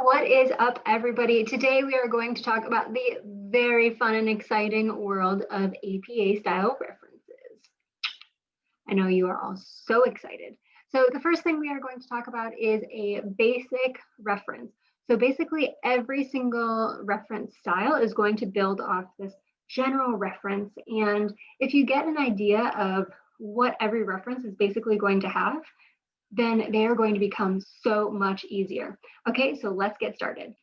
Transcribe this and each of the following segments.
what is up, everybody? Today we are going to talk about the very fun and exciting world of APA style references. I know you are all so excited. So the first thing we are going to talk about is a basic reference. So basically every single reference style is going to build off this general reference. And if you get an idea of what every reference is basically going to have, then they are going to become so much easier. Okay, so let's get started.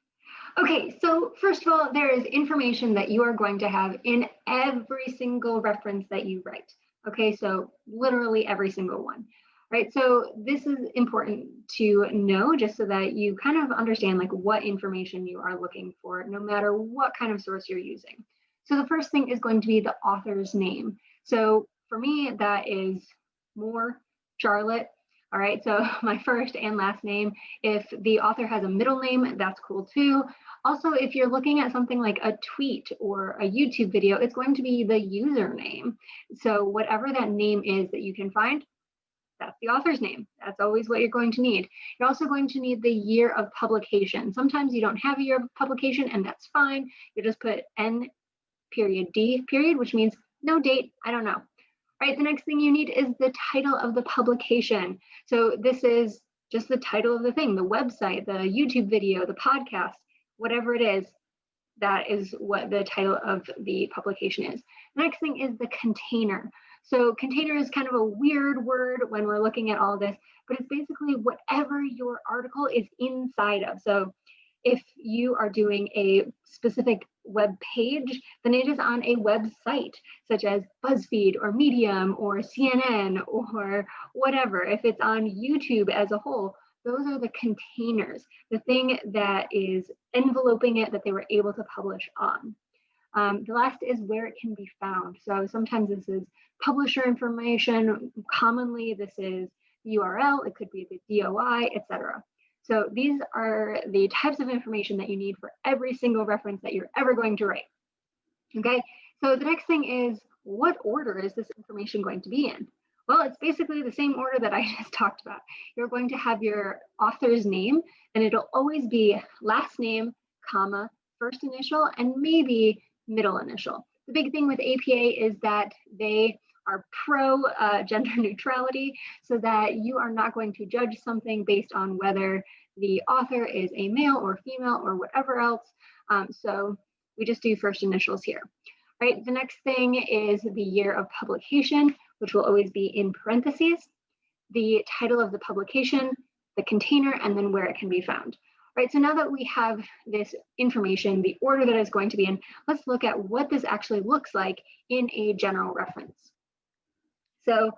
Okay, so first of all, there is information that you are going to have in every single reference that you write. Okay, so literally every single one, right? So this is important to know just so that you kind of understand like what information you are looking for, no matter what kind of source you're using. So the first thing is going to be the author's name. So for me, that is Moore, Charlotte. All right, so my first and last name. If the author has a middle name, that's cool too. Also, if you're looking at something like a tweet or a YouTube video, it's going to be the username. So whatever that name is that you can find, that's the author's name. That's always what you're going to need. You're also going to need the year of publication. Sometimes you don't have a year of publication, and that's fine. You just put N period D period, which means no date, I don't know. Right, the next thing you need is the title of the publication. So this is just the title of the thing, the website, the YouTube video, the podcast, whatever it is, that is what the title of the publication is. The next thing is the container. So container is kind of a weird word when we're looking at all this, but it's basically whatever your article is inside of. So if you are doing a specific web page, then it is on a website such as BuzzFeed or Medium or CNN or whatever. If it's on YouTube as a whole, those are the containers, the thing that is enveloping it that they were able to publish on. The last is where it can be found. So sometimes this is publisher information. Commonly, this is URL. It could be the DOI, etc. So these are the types of information that you need for every single reference that you're ever going to write. Okay, so the next thing is, what order is this information going to be in? Well, it's basically the same order that I just talked about. You're going to have your author's name, and it'll always be last name, comma, first initial, and maybe middle initial. The big thing with APA is that they are pro gender neutrality, so that you are not going to judge something based on whether the author is a male or female or whatever else. So we just do first initials here. Right, the next thing is the year of publication, which will always be in parentheses, the title of the publication, the container, and then where it can be found. Right, so now that we have this information, the order that it's going to be in, let's look at what this actually looks like in a general reference. So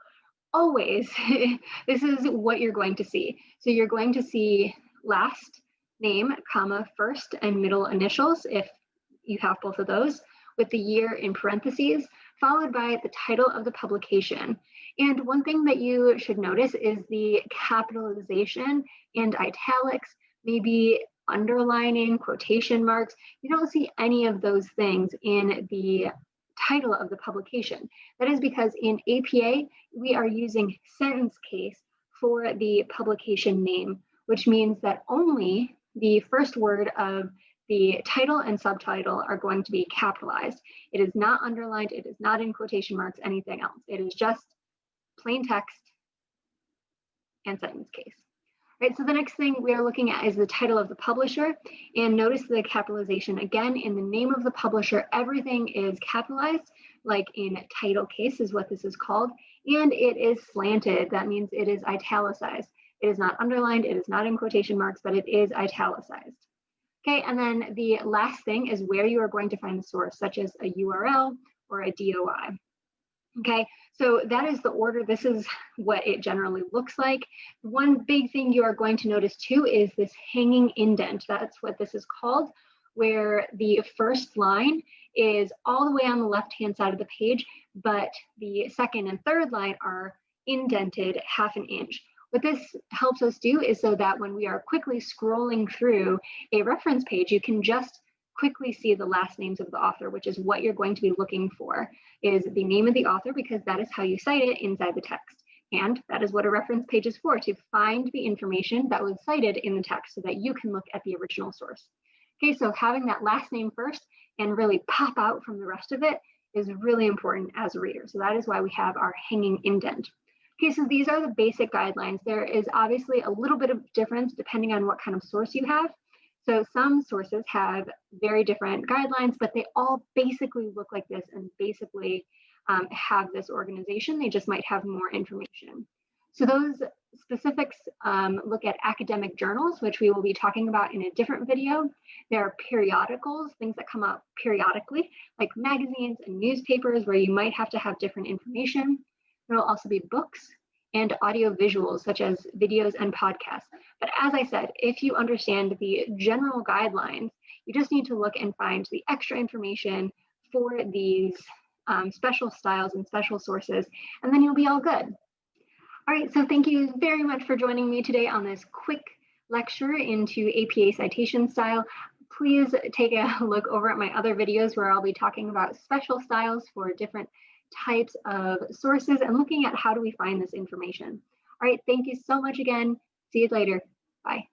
always, this is what you're going to see. So you're going to see last name, comma, first and middle initials, if you have both of those, with the year in parentheses, followed by the title of the publication. And one thing that you should notice is the capitalization and italics, maybe underlining, quotation marks. You don't see any of those things in the title of the publication. That is because in APA, we are using sentence case for the publication name, which means that only the first word of the title and subtitle are going to be capitalized. It is not underlined, it is not in quotation marks, anything else. It is just plain text and sentence case. Right, so the next thing we are looking at is the title of the publisher, and notice the capitalization. Again, in the name of the publisher, everything is capitalized, like in title case is what this is called, and it is slanted. That means it is italicized. It is not underlined, it is not in quotation marks, but it is italicized. Okay, and then the last thing is where you are going to find the source, such as a URL or a DOI. Okay, so that is the order. This is what it generally looks like. One big thing you are going to notice too is this hanging indent. That's what this is called, where the first line is all the way on the left-hand side of the page, but the second and third line are indented ½ an inch. What this helps us do is so that when we are quickly scrolling through a reference page, you can just quickly see the last names of the author, which is what you're going to be looking for, is the name of the author, because that is how you cite it inside the text. And that is what a reference page is for, to find the information that was cited in the text so that you can look at the original source. Okay, so having that last name first and really pop out from the rest of it is really important as a reader. So that is why we have our hanging indent. Okay, so these are the basic guidelines. There is obviously a little bit of difference depending on what kind of source you have. So some sources have very different guidelines, but they all basically look like this and basically have this organization. They just might have more information. So those specifics look at academic journals, which we will be talking about in a different video. There are periodicals, things that come out periodically, like magazines and newspapers where you might have to have different information. There will also be books and audio visuals, such as videos and podcasts. But as I said, if you understand the general guidelines, you just need to look and find the extra information for these special styles and special sources, and then you'll be all good. All right, so thank you very much for joining me today on this quick lecture into APA citation style. Please take a look over at my other videos where I'll be talking about special styles for different types of sources and looking at how do we find this information. All right, thank you so much again. See you later. Bye.